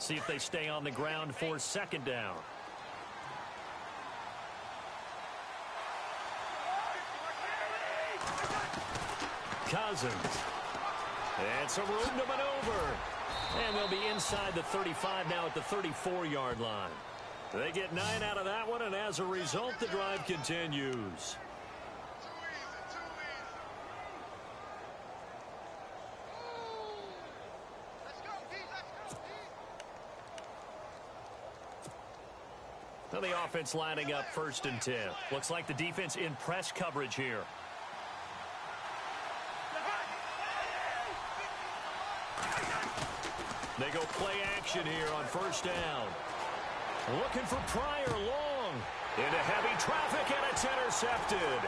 see if they stay on the ground for second down. Cousins. And some room to maneuver. And they'll be inside the 35 now at the 34-yard line. They get 9 out of that one, and as a result, the drive continues. Now the offense lining up 1st and 10. Looks like the defense in press coverage here. They go play action here on 1st down. Looking for Pryor long. Into heavy traffic, and it's intercepted.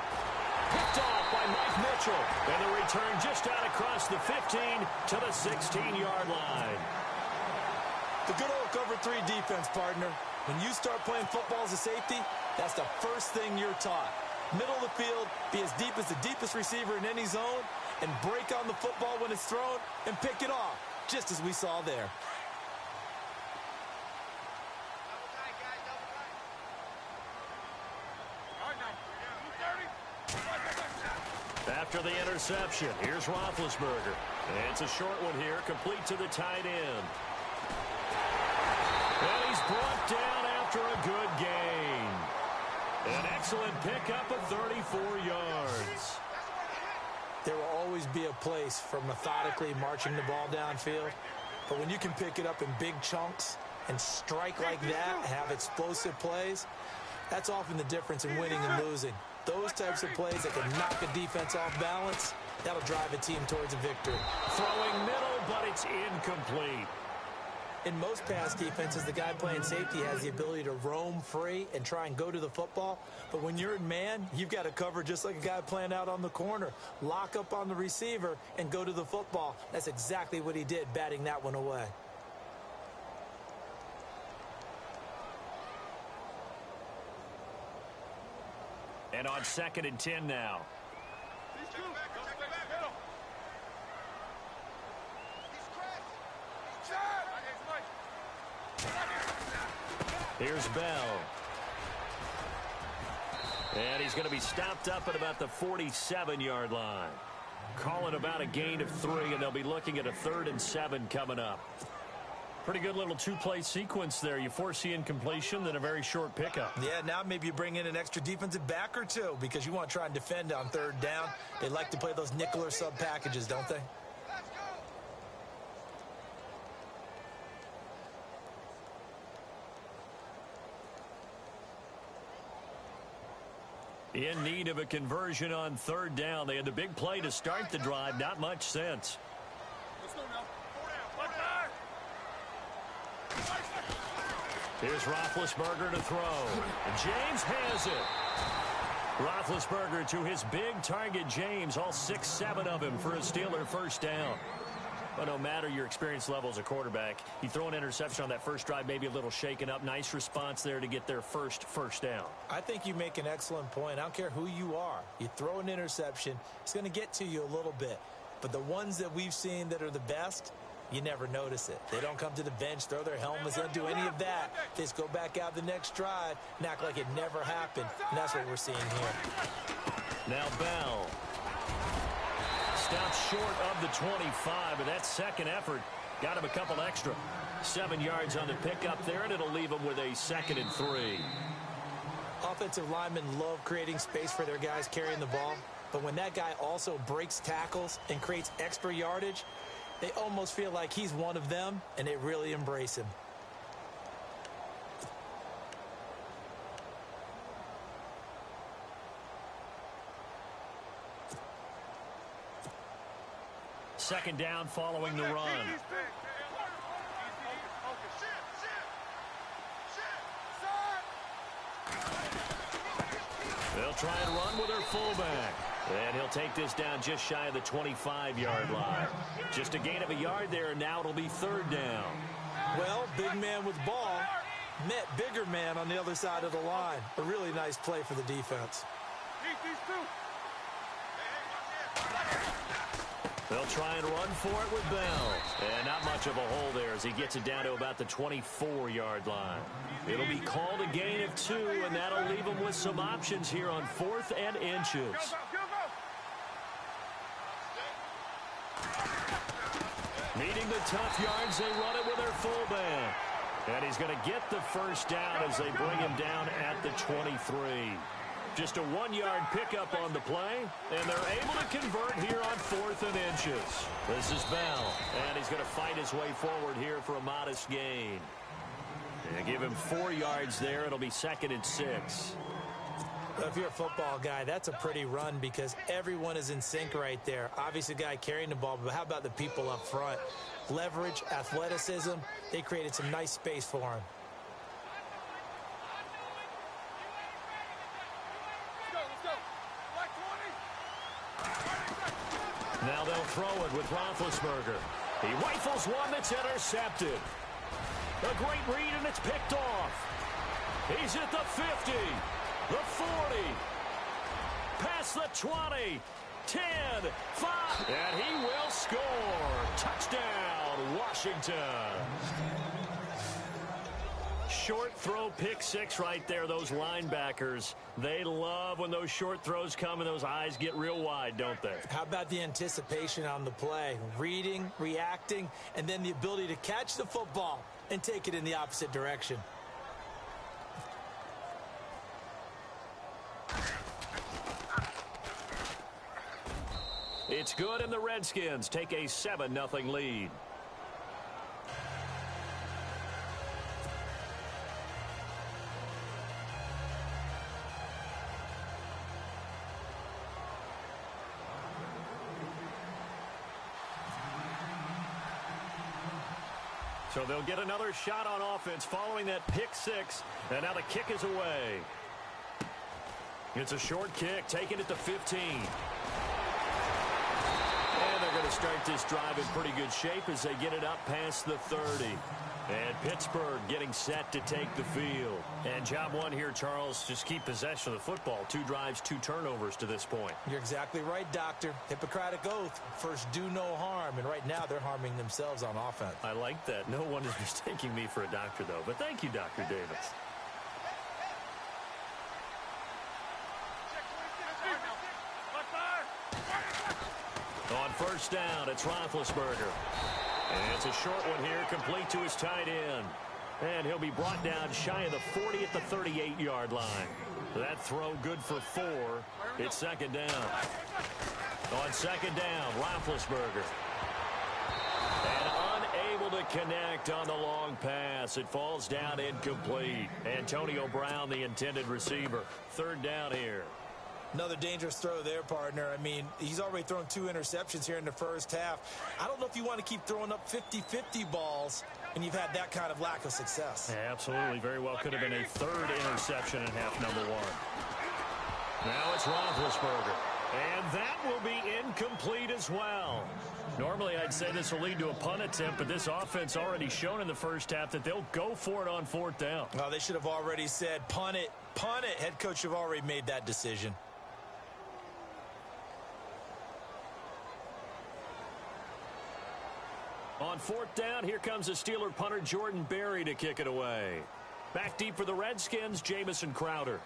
Picked off by Mike Mitchell. And the return just out across the 15 to the 16-yard line. The good old cover 3 defense, partner. When you start playing football as a safety, that's the first thing you're taught. Middle of the field, be as deep as the deepest receiver in any zone, and break on the football when it's thrown and pick it off, just as we saw there. After the interception, here's Roethlisberger. And it's a short one here, complete to the tight end. And he's brought down after a good gain. An excellent pickup of 34 yards. There will always be a place for methodically marching the ball downfield. But when you can pick it up in big chunks and strike like that, have explosive plays, that's often the difference in winning and losing. Those types of plays that can knock a defense off balance, that'll drive a team towards a victory. Throwing middle, but it's incomplete. In most pass defenses, the guy playing safety has the ability to roam free and try and go to the football. But when you're in man, you've got to cover just like a guy playing out on the corner. Lock up on the receiver and go to the football. That's exactly what he did, batting that one away. And on 2nd and 10 now. Here's Bell. And he's going to be stopped up at about the 47-yard line. Calling about a gain of 3, and they'll be looking at a 3rd and 7 coming up. Pretty good little 2-play sequence there. You force the incompletion, then a very short pickup. Yeah, now maybe you bring in an extra defensive back or 2 because you want to try and defend on 3rd down. They like to play those nickel or sub packages, don't they? In need of a conversion on 3rd down. They had the big play to start the drive. Not much sense. Here's Roethlisberger to throw. James has it. Roethlisberger to his big target, James. All 6-7 of him for a Steeler 1st down. But no matter your experience level as a quarterback, you throw an interception on that first drive, maybe a little shaken up. Nice response there to get their first down. I think you make an excellent point. I don't care who you are. You throw an interception, it's going to get to you a little bit. But the ones that we've seen that are the best, you never notice it. They don't come to the bench, throw their helmets, they don't do any of that. They just go back out the next drive and act like it never happened. And that's what we're seeing here. Now Bell. Stopped short of the 25, but that second effort got him a couple extra. 7 yards on the pickup there, and it'll leave him with a 2nd and 3. Offensive linemen love creating space for their guys carrying the ball. But when that guy also breaks tackles and creates extra yardage, they almost feel like he's one of them, and they really embrace him. Second down following the run. They'll try and run with their fullback. And he'll take this down just shy of the 25-yard line. Just a gain of a yard there, and now it'll be 3rd down. Well, big man with ball met bigger man on the other side of the line. A really nice play for the defense. They'll try and run for it with Bell. And not much of a hole there as he gets it down to about the 24-yard line. It'll be called a gain of 2, and that'll leave them with some options here on 4th and inches. Needing the tough yards, they run it with their fullback. And he's going to get the first down as they bring him down at the 23. Just a 1-yard pickup on the play, and they're able to convert here on 4th and inches. This is Bell, and he's going to fight his way forward here for a modest gain. And give him 4 yards there. It'll be 2nd and 6. If you're a football guy, that's a pretty run because everyone is in sync right there. Obviously, the guy carrying the ball, but how about the people up front? Leverage, athleticism, they created some nice space for him. Now they'll throw it with Roethlisberger. He rifles one that's intercepted. A great read, and it's picked off. He's at the 50, the 40, past the 20, 10, 5, and he will score. Touchdown, Washington. Short throw, pick 6 right there. Those linebackers, they love when those short throws come and those eyes get real wide, don't they? How about the anticipation on the play? Reading, reacting, and then the ability to catch the football and take it in the opposite direction. It's good, and the Redskins take a 7-0 lead. So they'll get another shot on offense following that pick 6, and now the kick is away. It's a short kick, taken at the 15. And they're going to start this drive in pretty good shape as they get it up past the 30. And Pittsburgh getting set to take the field. And job one here, Charles, just keep possession of the football. 2 drives, 2 turnovers to this point. You're exactly right, Doctor. Hippocratic oath. First, do no harm. And right now, they're harming themselves on offense. I like that. No one is mistaking me for a doctor, though. But thank you, Dr. Davis. On first down, it's Roethlisberger. And it's a short one here, complete to his tight end. And he'll be brought down shy of the 40 at the 38-yard line. That throw good for 4. It's 2nd down. On 2nd down, Roethlisberger. And unable to connect on the long pass. It falls down incomplete. Antonio Brown, the intended receiver. 3rd down here. Another dangerous throw there, partner. I mean, he's already thrown 2 interceptions here in the first half. I don't know if you want to keep throwing up 50-50 balls when you've had that kind of lack of success. Yeah, absolutely. Very well could have been a 3rd interception in half number 1. Now it's Roethlisberger. And that will be incomplete as well. Normally, I'd say this will lead to a punt attempt, but this offense already shown in the first half that they'll go for it on 4th down. Well, they should have already said, punt it, punt it. Head coach have already made that decision. On 4th down, here comes the Steeler punter Jordan Berry to kick it away. Back deep for the Redskins, Jamison Crowder.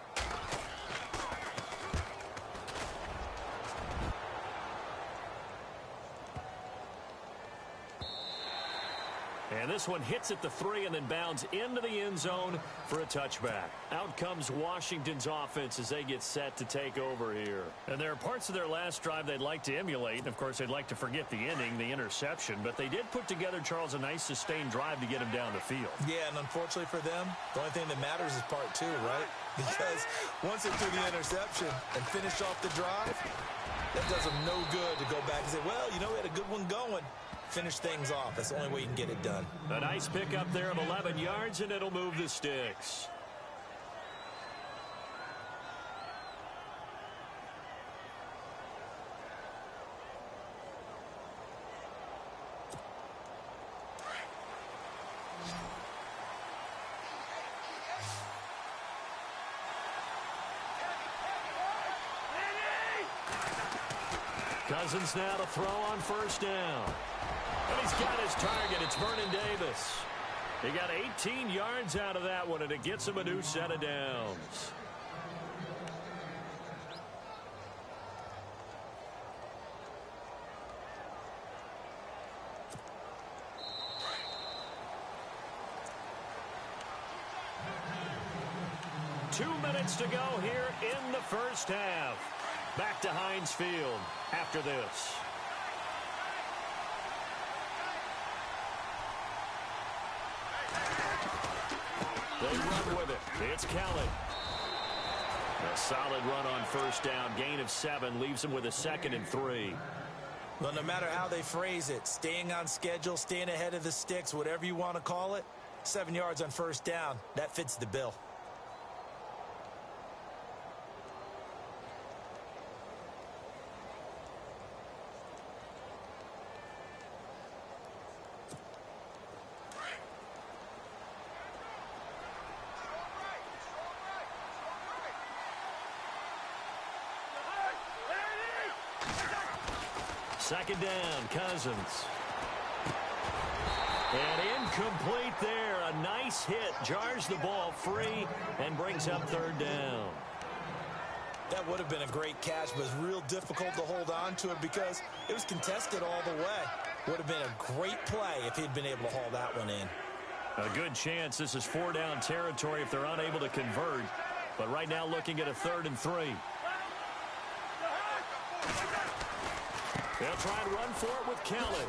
And this one hits at the 3 and then bounds into the end zone for a touchback. Out comes Washington's offense as they get set to take over here. And there are parts of their last drive they'd like to emulate. And, of course, they'd like to forget the ending, the interception. But they did put together, Charles, a nice sustained drive to get him down the field. Yeah, and unfortunately for them, the only thing that matters is part 2, right? Because once they threw the interception and finished off the drive, that does them no good to go back and say, well, you know, we had a good one going. Finish things off. That's the only way you can get it done. A nice pickup there of 11 yards, and it'll move the sticks. Cousins now to throw on first down. And he's got his target. It's Vernon Davis. He got 18 yards out of that one, and it gets him a new set of downs. Two minutes to go here in the first half. Back to Heinz Field after this. They run with it. It's Kelly. A solid run on first down. Gain of 7 leaves him with a 2nd and 3. Well, no matter how they phrase it, staying on schedule, staying ahead of the sticks, whatever you want to call it, 7 yards on first down, that fits the bill. Second down, Cousins. And incomplete there. A nice hit. Jars the ball free and brings up third down. That would have been a great catch, but it's real difficult to hold on to it because it was contested all the way. Would have been a great play if he'd been able to haul that one in. A good chance this is 4-down territory if they're unable to convert. But right now looking at a 3rd and 3. They'll try and run for it with Kelly.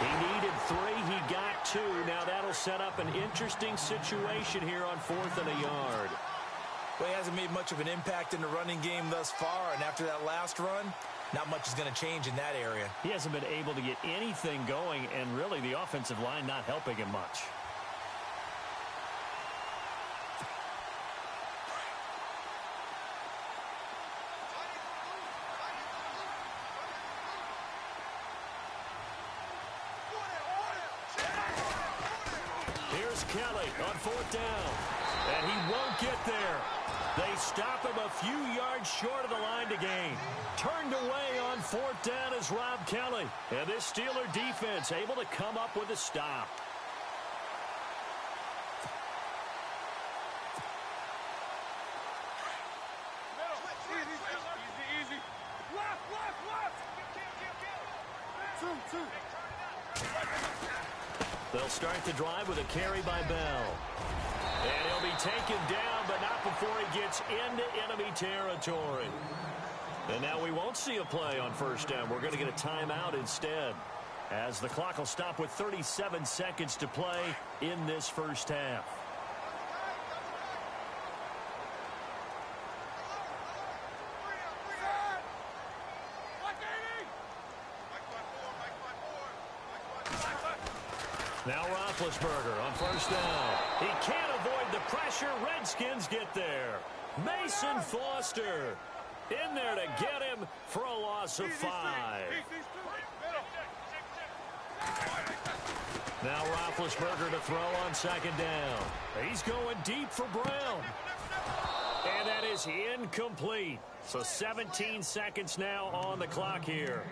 He needed 3. He got 2. Now that'll set up an interesting situation here on 4th and a yard. Well, he hasn't made much of an impact in the running game thus far, and after that last run, not much is going to change in that area. He hasn't been able to get anything going, and really the offensive line not helping him much. Kelly on 4th down, and he won't get there. They stop him a few yards short of the line to gain. Turned away on 4th down is Rob Kelly, and this Steeler defense able to come up with a stop. Easy. Left. Two. They'll start the drive with a carry by Bell. And he'll be taken down, but not before he gets into enemy territory. And now we won't see a play on first down. We're going to get a timeout instead, as the clock will stop with 37 seconds to play in this first half. Now Roethlisberger on first down. He can't avoid the pressure. Redskins get there. Mason Foster in there to get him for a loss of 5. Now Roethlisberger to throw on second down. He's going deep for Brown. And that is incomplete. So 17 seconds now on the clock here.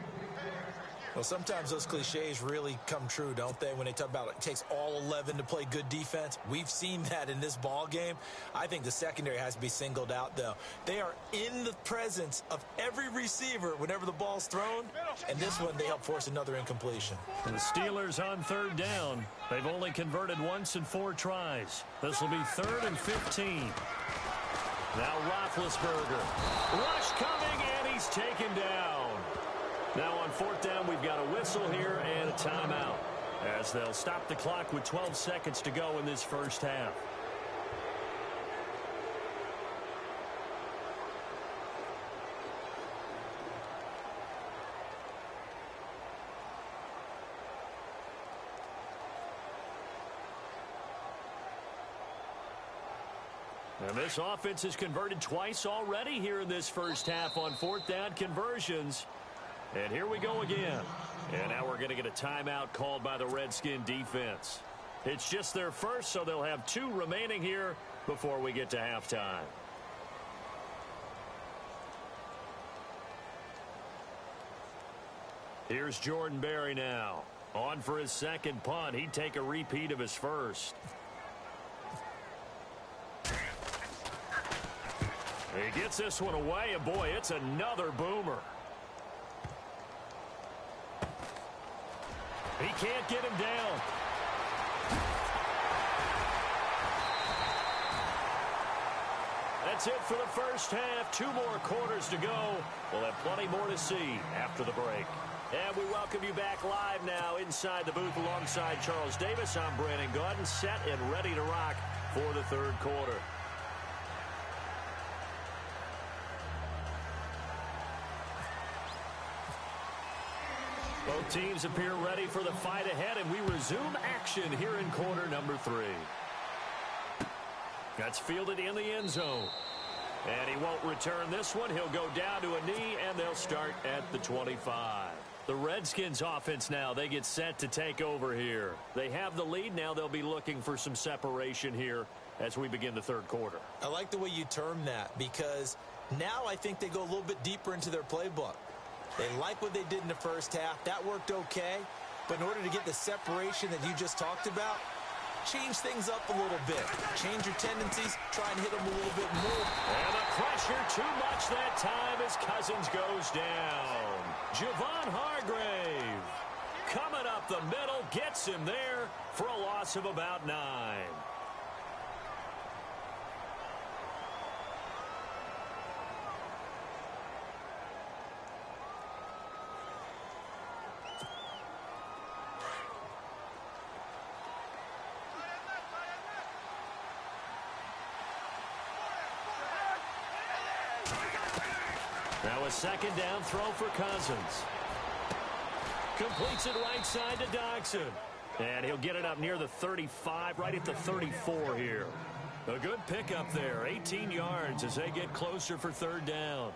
Well, sometimes those cliches really come true, don't they? When they talk about it takes all 11 to play good defense. We've seen that in this ball game. I think the secondary has to be singled out, though. They are in the presence of every receiver whenever the ball's thrown. And this one, they help force another incompletion. And the Steelers on third down. They've only converted once in 4 tries. This will be 3rd and 15. Now Roethlisberger. Rush coming, and he's taken down. Now on 4th down, we've got a whistle here and a timeout, as they'll stop the clock with 12 seconds to go in this first half. And this offense has converted twice already here in this first half on 4th down conversions. And here we go again. And now we're going to get a timeout called by the Redskin defense. It's just their first, so they'll have 2 remaining here before we get to halftime. Here's Jordan Berry now. On for his second punt. He'd take a repeat of his first. He gets this one away, and boy, it's another boomer. He can't get him down. That's it for the first half. 2 more quarters to go. We'll have plenty more to see after the break. And we welcome you back live now inside the booth alongside Charles Davis. I'm Brandon Gaudin, set and ready to rock for the third quarter. Both teams appear ready for the fight ahead, and we resume action here in quarter number 3. That's fielded in the end zone. And he won't return this one. He'll go down to a knee, and they'll start at the 25. The Redskins offense now, they get set to take over here. They have the lead. Now they'll be looking for some separation here as we begin the third quarter. I like the way you term that, because now I think they go a little bit deeper into their playbook. They like what they did in the first half. That worked okay. But in order to get the separation that you just talked about, change things up a little bit. Change your tendencies. Try and hit them a little bit more. And the pressure too much that time as Cousins goes down. Javon Hargrave coming up the middle, gets him there for a loss of about 9. Now a second down throw for Cousins. Completes it right side to Dodson. And he'll get it up near the 35, right at the 34 here. A good pickup there, 18 yards as they get closer for third down.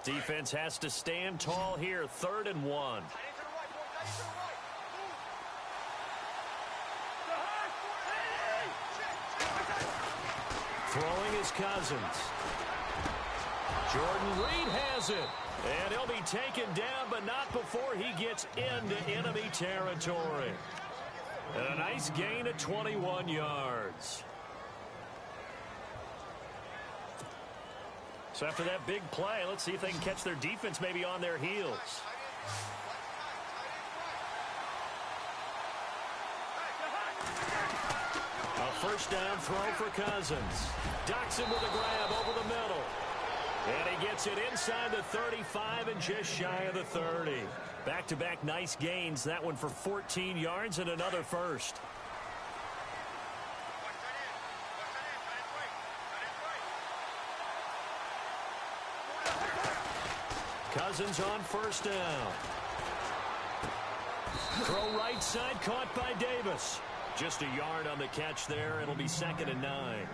Defense has to stand tall here, 3rd and 1. Throwing is Cousins. Jordan Reed has it. And he'll be taken down, but not before he gets into enemy territory. And a nice gain of 21 yards. So after that big play, let's see if they can catch their defense maybe on their heels. A first down throw for Cousins. Dodson with a grab over the middle. And he gets it inside the 35 and just shy of the 30. Back-to-back nice gains. That one for 14 yards and another first. Cousins on first down. Throw right side, caught by Davis. Just a yard on the catch there. It'll be 2nd and 9.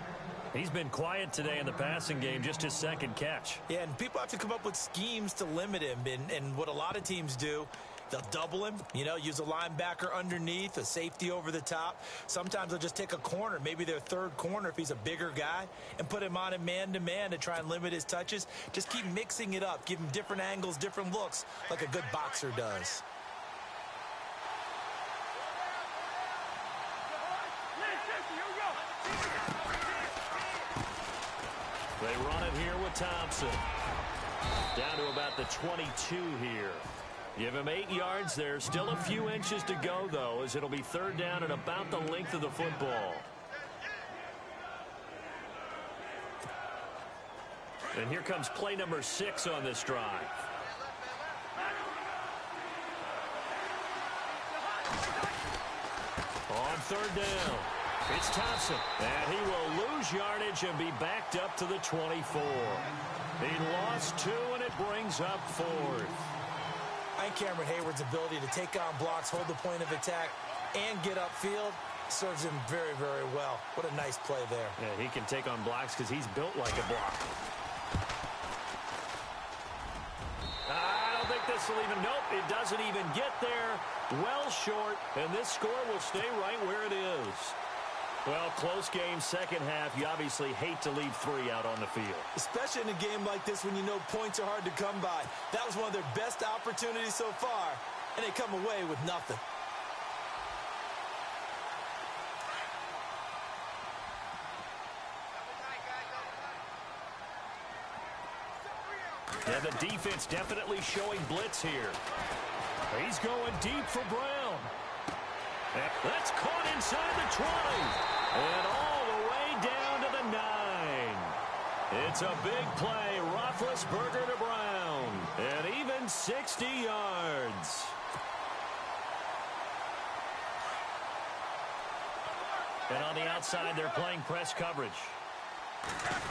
He's been quiet today in the passing game, just his second catch. Yeah, and people have to come up with schemes to limit him. And what a lot of teams do, they'll double him, use a linebacker underneath, a safety over the top. Sometimes they'll just take a corner, maybe their third corner if he's a bigger guy, and put him on a man-to-man to try and limit his touches. Just keep mixing it up. Give him different angles, different looks, like a good boxer does. They run it here with Thompson. Down to about the 22 here. Give him 8 yards there. Still a few inches to go, though, as it'll be third down at about the length of the football. And here comes play number 6 on this drive. On third down, it's Thompson. And he will lose yardage and be backed up to the 24. He lost 2, and it brings up 4th. I think Cameron Hayward's ability to take on blocks, hold the point of attack, and get upfield serves him very, very well. What a nice play there. Yeah, he can take on blocks because he's built like a block. I don't think whistle even. Nope, it doesn't even get there. Well short, and this score will stay right where it is. Well, close game, second half. You obviously hate to leave 3 out on the field. Especially in a game like this when you know points are hard to come by. That was one of their best opportunities so far, and they come away with nothing. And the defense definitely showing blitz here. He's going deep for Brown. That's caught inside the 20. And all the way down to the 9. It's a big play. Roethlisberger to Brown. And even 60 yards. And on the outside, they're playing press coverage.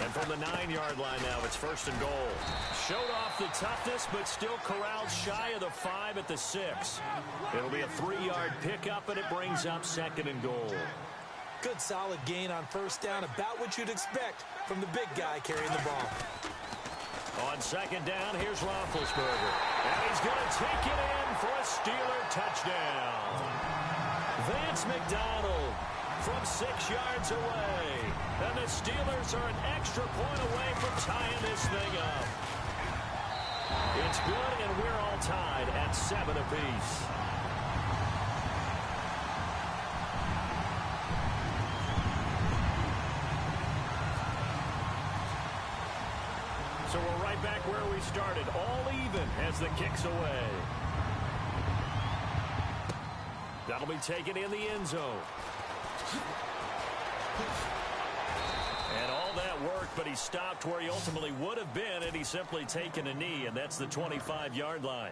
And from the 9-yard line now, it's 1st and goal. Showed off the toughness, but still corralled shy of the 5 at the 6. It'll be a 3-yard pickup, and it brings up 2nd and goal. Good solid gain on 1st down, about what you'd expect from the big guy carrying the ball. On 2nd down, here's Roethlisberger. And he's going to take it in for a Steeler touchdown. Vance McDonald from 6 yards away. And the Steelers are an extra point away from tying this thing up. It's good, and we're all tied at 7 apiece. So we're right back where we started, all even as the kick's away. That'll be taken in the end zone. And all that worked, but he stopped where he ultimately would have been had he simply taken a knee, and that's the 25-yard line.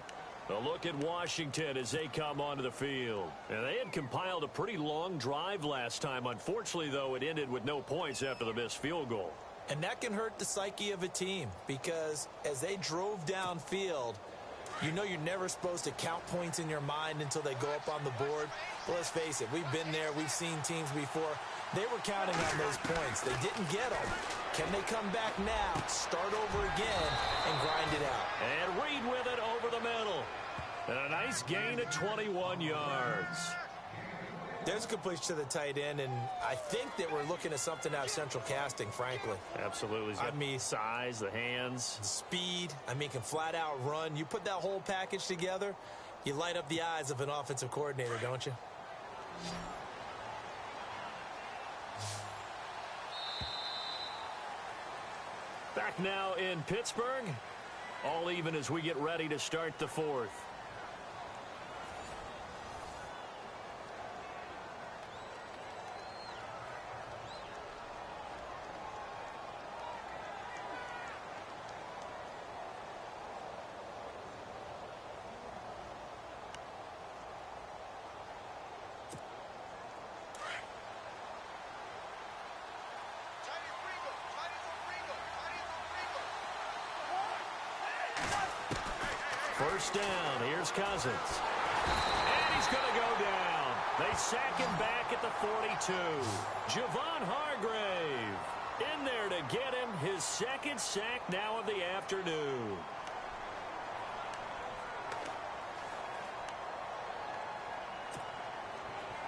A look at Washington as they come onto the field. And they had compiled a pretty long drive last time. Unfortunately, though, it ended with no points after the missed field goal. And that can hurt the psyche of a team because as they drove downfield, you know you're never supposed to count points in your mind until they go up on the board. But let's face it, we've been there. We've seen teams before. They were counting on those points. They didn't get them. Can they come back now, start over again, and grind it out? And Reed with it over the middle. And a nice gain of 21 yards. There's a completion to the tight end, and I think that we're looking at something out of central casting, frankly. Absolutely. I mean, size, the hands. Speed. I mean, can flat out run. You put that whole package together, you light up the eyes of an offensive coordinator, don't you? Back now in Pittsburgh. All even as we get ready to start the 4th. First down, here's Cousins. And he's going to go down. They sack him back at the 42. Javon Hargrave in there to get him his 2nd sack now of the afternoon.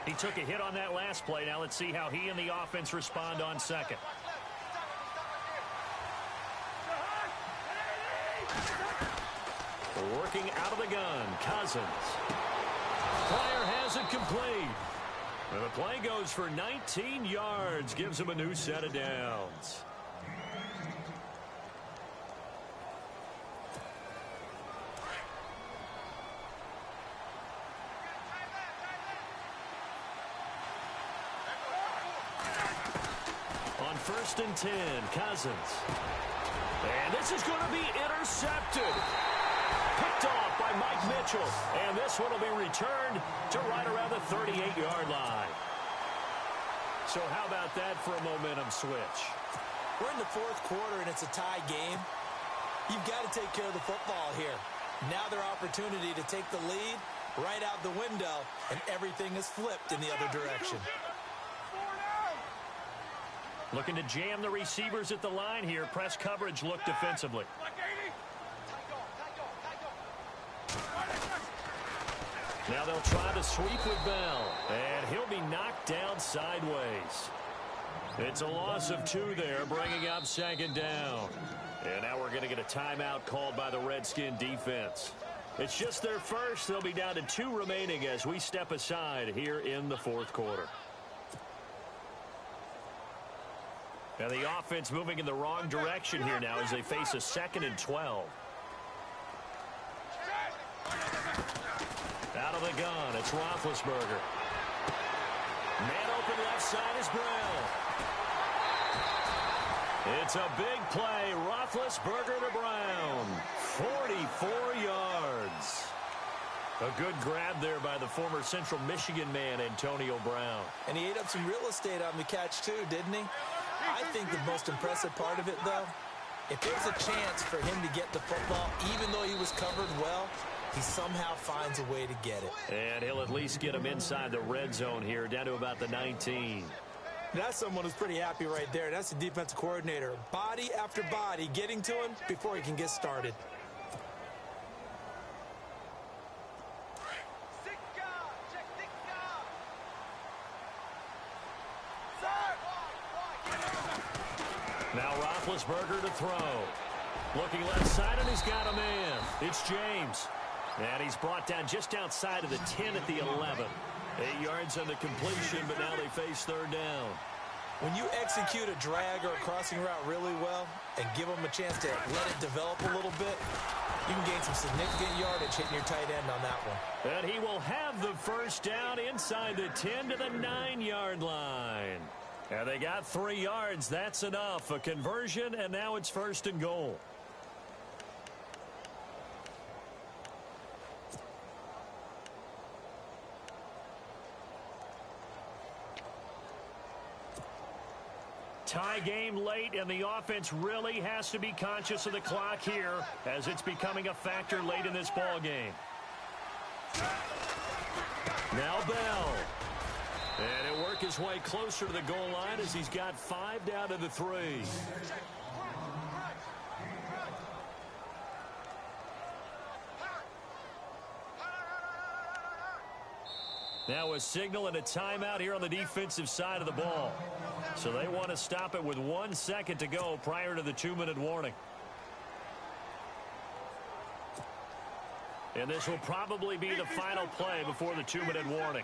He took a hit on that last play. Now let's see how he and the offense respond on 2nd. Working out of the gun, Cousins. Player has it complete. And the play goes for 19 yards, gives him a new set of downs. On 1st and 10, Cousins. And this is going to be intercepted. Picked off by Mike Mitchell. And this one will be returned to right around the 38-yard line. So how about that for a momentum switch? We're in the 4th quarter, and it's a tie game. You've got to take care of the football here. Now their opportunity to take the lead right out the window, and everything is flipped in the other direction. Looking to jam the receivers at the line here. Press coverage look defensively. Now they'll try to sweep with Bell, and he'll be knocked down sideways. It's a loss of 2 there, bringing up 2nd down. And now we're going to get a timeout called by the Redskin defense. It's just their first. They'll be down to 2 remaining as we step aside here in the 4th quarter. And the offense moving in the wrong direction here now as they face a 2nd and 12. Out of the gun, it's Roethlisberger. Man open left side is Braille. It's a big play. Roethlisberger to Brown. 44 yards. A good grab there by the former Central Michigan man, Antonio Brown. And he ate up some real estate on the catch, too, didn't he? I think the most impressive part of it, though, if there's a chance for him to get the football, even though he was covered well, he somehow finds a way to get it. And he'll at least get him inside the red zone here, down to about the 19. That's someone who's pretty happy right there. That's the defensive coordinator. Body after body getting to him before he can get started. Now Roethlisberger to throw. Looking left side, and he's got a man. It's James. And he's brought down just outside of the 10 at the 11. 8 yards on the completion, but now they face 3rd down. When you execute a drag or a crossing route really well and give them a chance to let it develop a little bit, you can gain some significant yardage hitting your tight end on that one. And he will have the 1st down inside the 10 to the 9-yard line. And they got 3 yards. That's enough. A conversion, and now it's 1st and goal. Tie game late, and the offense really has to be conscious of the clock here as it's becoming a factor late in this ball game. Now Bell. And he'll work his way closer to the goal line as he's got 5 down to the 3. Now a signal and a timeout here on the defensive side of the ball. So they want to stop it with 1 second to go prior to the 2-minute warning. And this will probably be the final play before the 2-minute warning.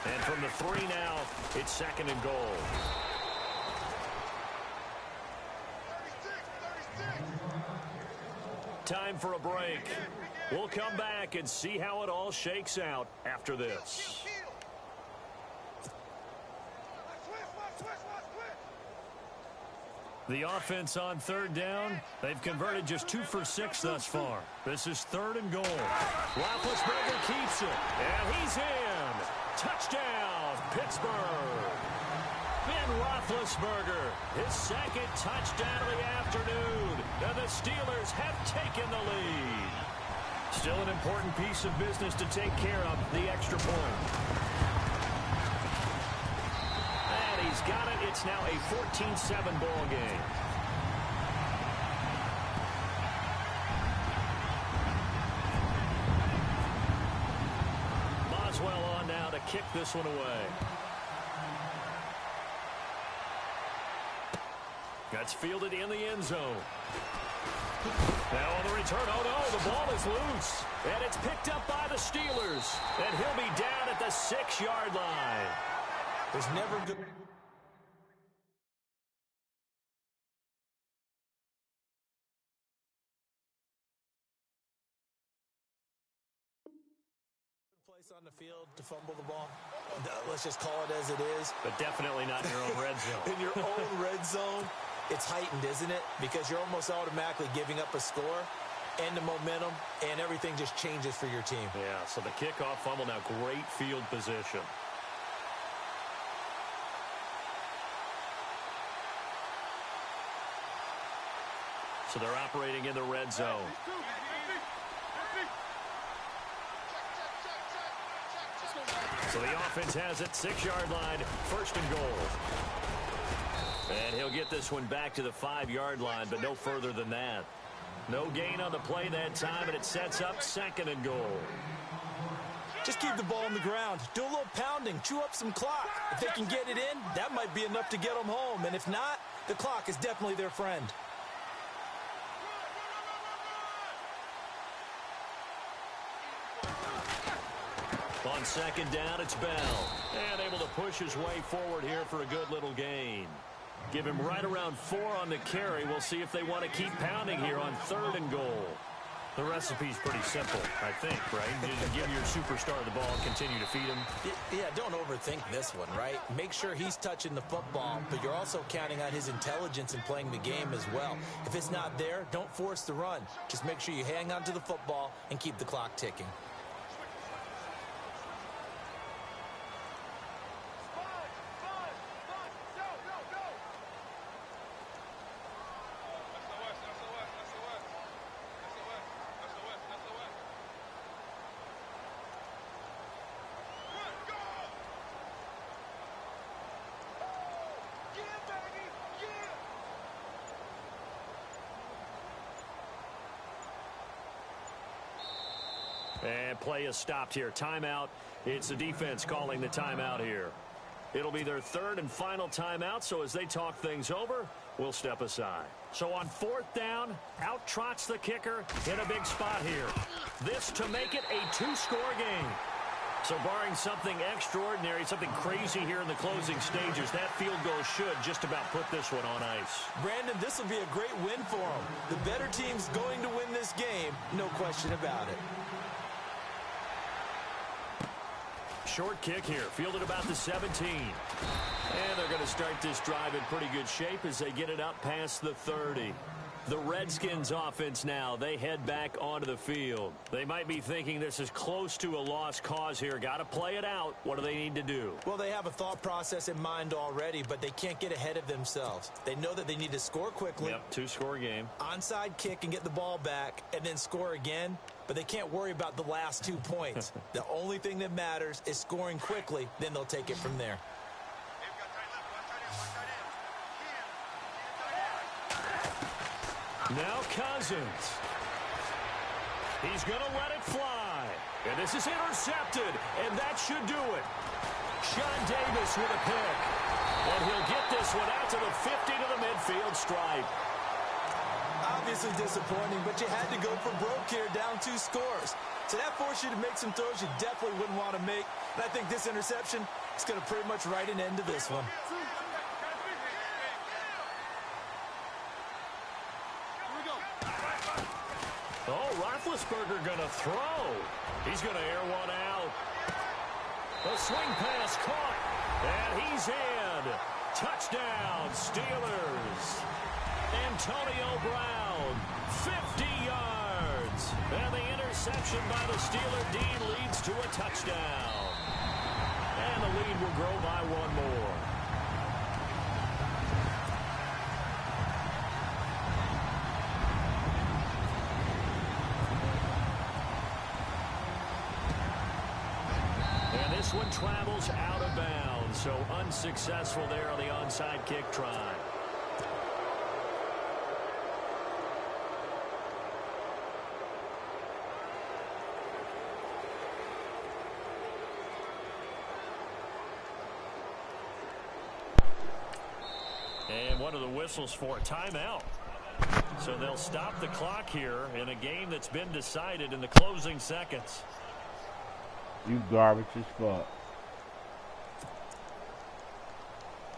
And from the 3 now, it's 2nd and goal. Time for a break. We'll come back and see how it all shakes out after this. The offense on 3rd down, they've converted just 2 for 6 thus far. This is 3rd and goal. Roethlisberger keeps it, and he's in. Touchdown, Pittsburgh. Ben Roethlisberger, his 2nd touchdown of the afternoon, and the Steelers have taken the lead. Still an important piece of business to take care of, the extra point. And he's got it. It's now a 14-7 ball game. Boswell on now to kick this one away. That's fielded in the end zone. Now on the return, oh no, the ball is loose. And it's picked up by the Steelers. And he'll be down at the 6-yard line. There's never good... place on the field to fumble the ball. Let's just call it as it is. But definitely not in your own red zone. In your own red zone, it's heightened, isn't it? Because you're almost automatically giving up a score and the momentum, and everything just changes for your team. Yeah, so the kickoff fumble, now great field position. So they're operating in the red zone. So the offense has it, 6-yard line, 1st and goal. And he'll get this one back to the 5-yard line, but no further than that. No gain on the play that time, and it sets up 2nd and goal. Just keep the ball on the ground. Do a little pounding. Chew up some clock. If they can get it in, that might be enough to get them home. And if not, the clock is definitely their friend. On 2nd down, it's Bell. And able to push his way forward here for a good little gain. Give him right around 4 on the carry. We'll see if they want to keep pounding here on 3rd and goal. The recipe's pretty simple, I think, right? You just give your superstar the ball and continue to feed him. Yeah, don't overthink this one, right? Make sure he's touching the football, but you're also counting on his intelligence in playing the game as well. If it's not there, don't force the run. Just make sure you hang on to the football and keep the clock ticking. And play is stopped here. Timeout. It's the defense calling the timeout here. It'll be their 3rd and final timeout, so as they talk things over, we'll step aside. So on 4th down, out trots the kicker in a big spot here. This to make it a 2-score game. So barring something extraordinary, something crazy here in the closing stages, that field goal should just about put this one on ice. Brandon, this will be a great win for them. The better team's going to win this game, no question about it. Short kick here, fielded about the 17. And they're going to start this drive in pretty good shape as they get it up past the 30. The Redskins offense now, they head back onto the field. They might be thinking this is close to a lost cause here. Got to play it out. What do they need to do? Well, they have a thought process in mind already, but they can't get ahead of themselves. They know that they need to score quickly. Yep, 2-score game. Onside kick and get the ball back and then score again, but they can't worry about the last 2 points. The only thing that matters is scoring quickly, then they'll take it from there. Now Cousins. He's going to let it fly. And this is intercepted, and that should do it. Sean Davis with a pick. And he'll get this one out to the 50 to the midfield stripe. Obviously disappointing, but you had to go for broke here, down 2 scores. So that forced you to make some throws you definitely wouldn't want to make. And I think this interception is going to pretty much write an end to this one. Oh, Roethlisberger going to throw. He's going to air one out. The swing pass caught, and he's in. Touchdown, Steelers. Antonio Brown, 50 yards. And the interception by the Steeler D leads to a touchdown. And the lead will grow by 1 more. This one travels out of bounds, so unsuccessful there on the onside kick try. And one of the whistles for a timeout. So they'll stop the clock here in a game that's been decided in the closing seconds. You garbage as fuck.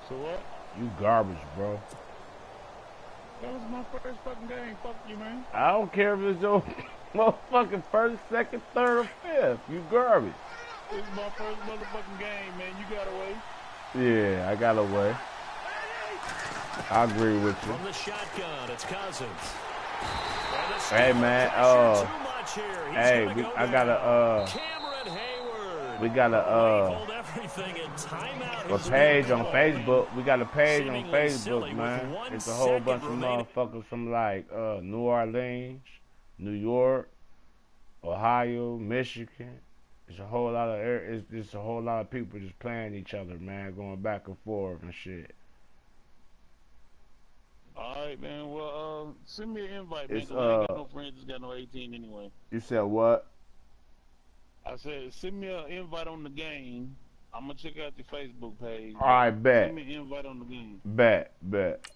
So what? You garbage, bro. That was my first fucking game. Fuck you, man. I don't care if it's your motherfucking 1st, 2nd, 3rd, or 5th. You garbage. This is my first motherfucking game, man. You got away. Yeah, I got away. I agree with you. From the shotgun, it's Cousins. Hey, man. Hey, I gotta, we got a page on Facebook. We got a page on Facebook, man. It's a whole bunch of motherfuckers from like New Orleans, New York, Ohio, Michigan, It's a whole lot of it's just a whole lot of people just playing each other, man, going back and forth and shit. All right, man. Well, send me an invite, man, It's because I ain't got no friends that's got no 18 anyway. You said what? I said, send me an invite on the game. I'm going to check out your Facebook page. All right, bet. Send me an invite on the game. Bet.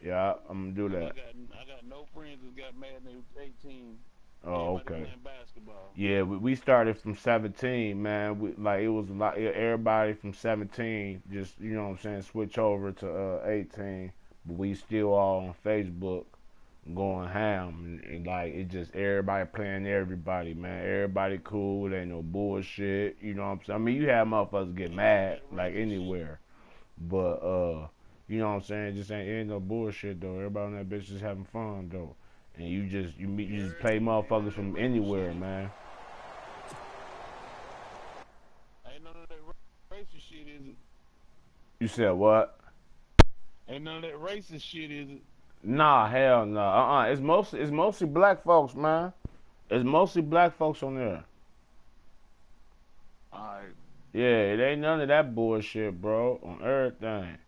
Yeah, I'm going to do that. I got no friends that got Madden 18. Oh, Everybody okay. playing basketball. Yeah, we started from 17, man. It was a lot. Everybody from 17 just, you know what I'm saying, switch over to 18. But we still all on Facebook going ham, and like it just everybody playing everybody, man. Everybody cool, ain't no bullshit. You know what I'm saying? I mean, you have motherfuckers get mad like anywhere, but you know what I'm saying? Just ain't no bullshit though. Everybody on that bitch just having fun though, and you just play motherfuckers from anywhere, man. Ain't none of that racist shit, is it? You said what? Ain't none of that racist shit, is it? Nah, hell no. It's mostly black folks, man. It's mostly black folks on there. Alright. Yeah, it ain't none of that bullshit, bro. On everything.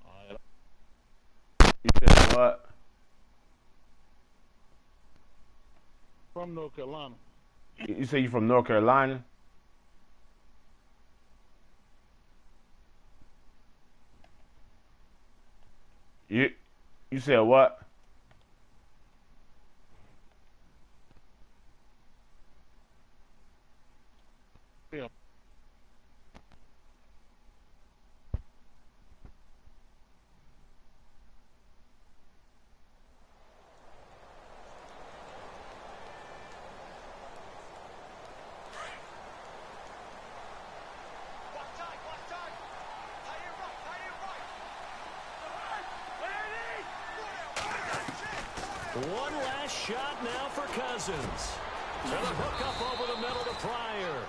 Alright. You said what? From North Carolina. You say you from North Carolina? You said what? Yeah. One last shot now for Cousins. And a hook up over the middle to Pryor.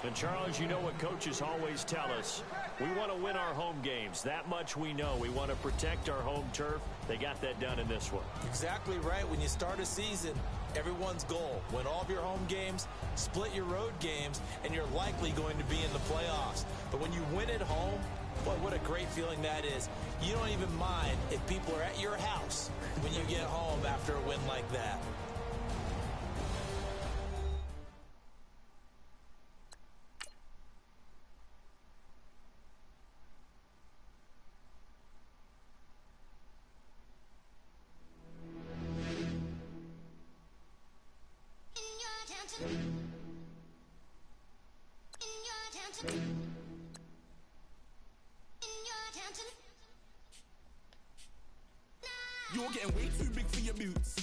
And Charles, you know what coaches always tell us. We want to win our home games. That much we know. We want to protect our home turf. They got that done in this one. Exactly right. When you start a season, everyone's goal: win all of your home games, split your road games, and you're likely going to be in the playoffs. But when you win at home, boy, what a great feeling that is. You don't even mind if people are at your house when you get home after a win like that. You're getting way too big for your boots.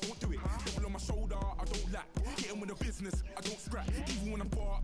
Won't do it. Double on my shoulder, I don't lap. Hit him with a business, I don't scrap. Even when I'm far.